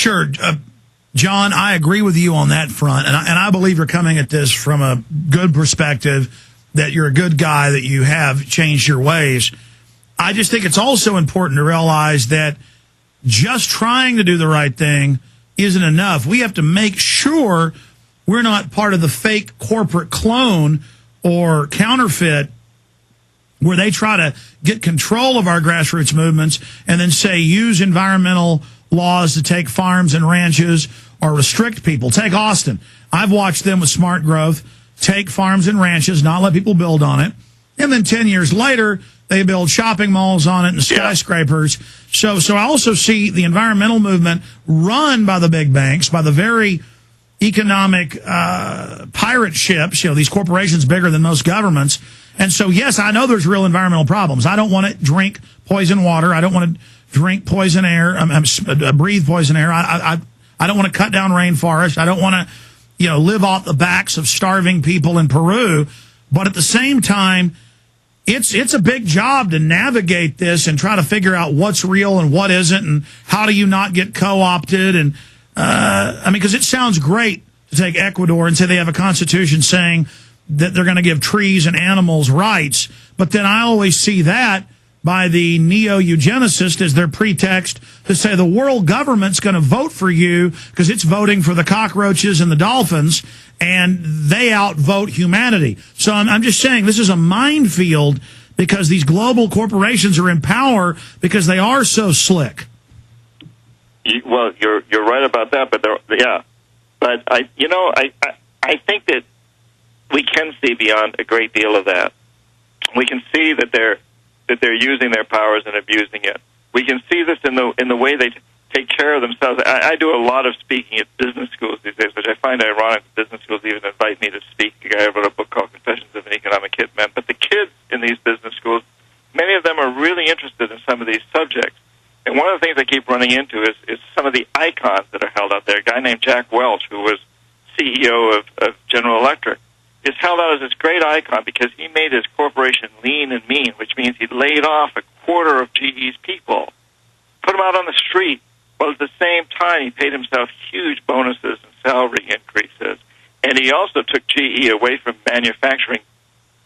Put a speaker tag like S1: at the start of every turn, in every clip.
S1: Sure. John, I agree with you on that front, and I believe you're coming at this from a good perspective, that you're a good guy, that you have changed your ways. I just think it's also important to realize that just trying to do the right thing isn't enough. We have to make sure we're not part of the fake corporate clone or counterfeit where they try to get control of our grassroots movements and then say use environmental laws to take farms and ranches or restrict people. Take Austin. I've watched them with smart growth take farms and ranches, not let people build on it. And then 10 years later, they build shopping malls on it and skyscrapers. So I also see the environmental movement run by the big banks, by the very economic pirate ships, these corporations bigger than most governments. And so, yes, I know there's real environmental problems. I don't want to drink poison water. I don't want to drink poison air, breathe poison air. I don't want to cut down rainforests. I don't want to, live off the backs of starving people in Peru. But at the same time, it's a big job to navigate this and try to figure out what's real and what isn't, and how do you not get co-opted. And because it sounds great to take Ecuador and say they have a constitution saying that they're going to give trees and animals rights, but then I always see that by the neo-eugenicist as their pretext to say the world government's going to vote for you because it's voting for the cockroaches and the dolphins, and they outvote humanity. So I'm just saying this is a minefield because these global corporations are in power because they are so slick.
S2: Well, you're right about that, but but I think that we can see beyond a great deal of that. We can see that they're using their powers and abusing it. We can see this in the way they take care of themselves. I do a lot of speaking at business schools these days, which I find ironic. Business schools even invite me to speak. A guy wrote a book called Confessions of an Economic Hitman. But the kids in these business schools, many of them are really interested in some of these subjects. And one of the things I keep running into is some of the icons that are held out there. A guy named Jack Welch, who was CEO of General Electric, is held out as this great icon because he made his corporation lean and mean, which means he laid off a quarter of GE's people, put them out on the street, while at the same time he paid himself huge bonuses and salary increases. And he also took GE away from manufacturing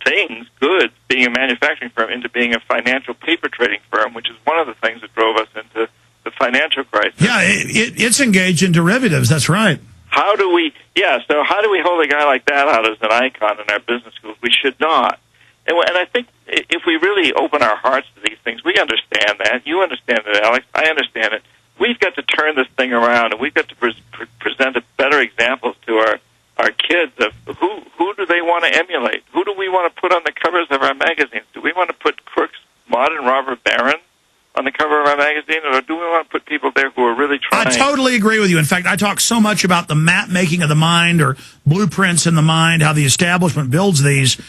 S2: things, goods, being a manufacturing firm, into being a financial paper trading firm, which is one of the things that drove us into the financial crisis.
S1: Yeah, it's engaged in derivatives, that's right.
S2: So how do we hold a guy like that out as an icon in our business schools? We should not. And I think if we really open our hearts to these things, we understand that. You understand it, Alex. I understand it. We've got to turn this thing around, and we've got to present better examples to our kids of who do they want to emulate? Who do we want to put on the covers of our magazines? Do we want to put Crooks, Maude, and Robert Barron on the cover of our magazine, or do we want to put people there who are really trying?
S1: I totally agree with you. In fact, I talk so much about the map making of the mind or blueprints in the mind, how the establishment builds these.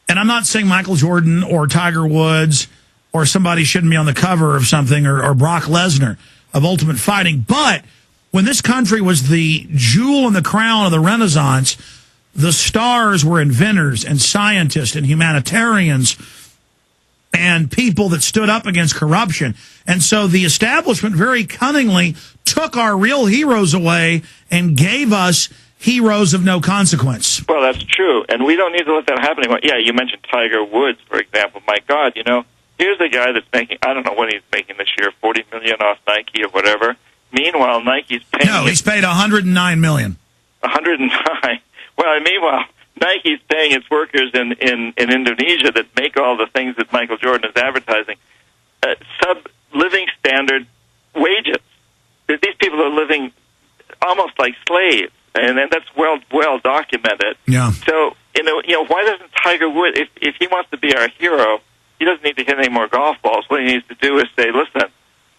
S1: And I'm not saying Michael Jordan or Tiger Woods or somebody shouldn't be on the cover of something, or Brock Lesnar of Ultimate Fighting. But when this country was the jewel in the crown of the Renaissance, the stars were inventors and scientists and humanitarians and people that stood up against corruption. And so the establishment very cunningly took our real heroes away and gave us heroes of no consequence.
S2: Well, that's true, and we don't need to let that happen anymore. Yeah, you mentioned Tiger Woods, for example. My God, here's a guy that's making, I don't know what he's making this year, $40 million off Nike or whatever. Meanwhile, Nike's paying...
S1: No, he's paid $109 million.
S2: 109. Well, meanwhile, Nike's paying its workers in Indonesia that make all the things that Michael Jordan is advertising sub-living standard wages. These people are living almost like slaves, and that's well documented.
S1: Yeah.
S2: So, why doesn't Tiger Woods, if he wants to be our hero, he doesn't need to hit any more golf balls. What he needs to do is say, listen,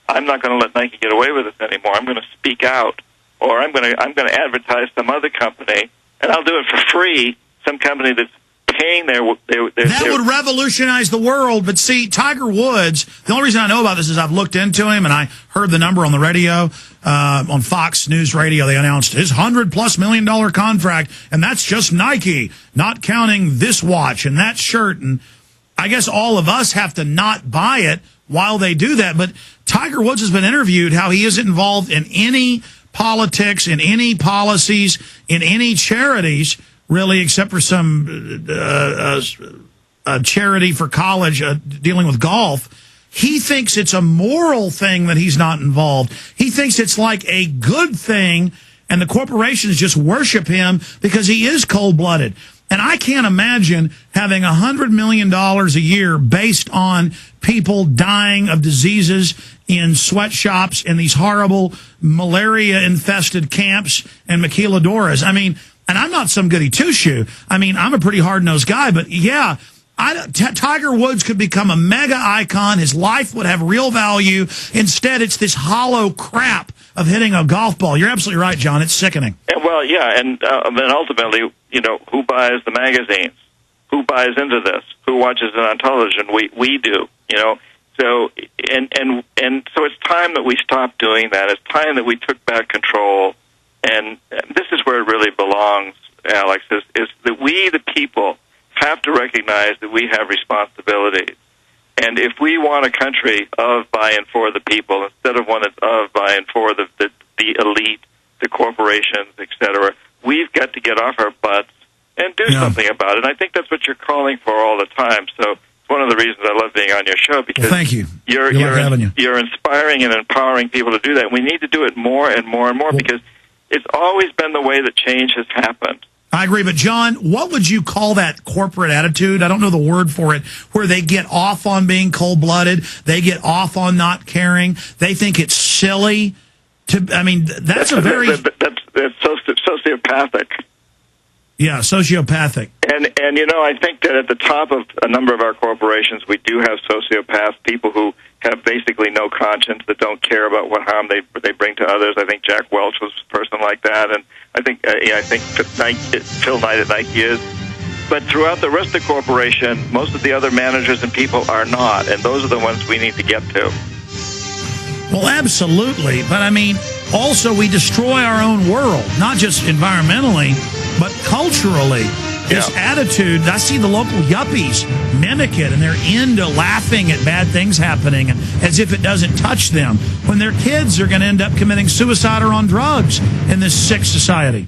S2: I'm not going to let Nike get away with this anymore. I'm going to speak out, or I'm going to advertise some other company, and I'll do it for free. Some company that's paying their
S1: that would revolutionize the world. But see, Tiger Woods, the only reason I know about this is I've looked into him and I heard the number on the radio, on Fox News Radio. They announced his $100+ million contract, and that's just Nike, not counting this watch and that shirt. And I guess all of us have to not buy it while they do that. But Tiger Woods has been interviewed how he isn't involved in any politics, in any policies, in any charities, really, except for some charity for college dealing with golf. He thinks it's a moral thing that he's not involved. He thinks it's like a good thing, and the corporations just worship him because he is cold-blooded. And I can't imagine having $100 million a year based on people dying of diseases in sweatshops in these horrible malaria-infested camps and maquiladoras. I mean, and I'm not some goody two-shoe. I mean, I'm a pretty hard-nosed guy, but yeah, Tiger Woods could become a mega icon. His life would have real value. Instead, it's this hollow crap of hitting a golf ball. You're absolutely right, John. It's sickening.
S2: Well, yeah, and then ultimately, you know, who buys the magazines? Who buys into this? Who watches it on television? We do, you know. So and so it's time that we stop doing that. It's time that we took back control. And this is where it really belongs, Alex, is that we, the people, have to recognize that we have responsibilities. And if we want a country of, by, and for the people, instead of one that's of, by, and for the elite, the corporations, etc., we've got to get off our butts and do something about it. And I think that's what you're calling for all the time. So it's one of the reasons I love being on your show, because
S1: thank you.
S2: You're inspiring and empowering people to do that. We need to do it more and more and more, because it's always been the way that change has happened.
S1: I agree, but John, what would you call that corporate attitude? I don't know the word for it, where they get off on being cold-blooded, they get off on not caring, they think it's silly. I mean, that's a very...
S2: That's sociopathic.
S1: Yeah, sociopathic.
S2: And you know, I think that at the top of a number of our corporations, we do have sociopaths, people who have basically no conscience, that don't care about what harm they bring to others. I think Jack Welch was a person like that, and I think Phil Knight at Nike is. But throughout the rest of the corporation, most of the other managers and people are not, and those are the ones we need to get to.
S1: Well, absolutely. But I mean, also we destroy our own world, not just environmentally, but culturally. This attitude, I see the local yuppies mimic it, and they're into laughing at bad things happening as if it doesn't touch them, when their kids are going to end up committing suicide or on drugs in this sick society.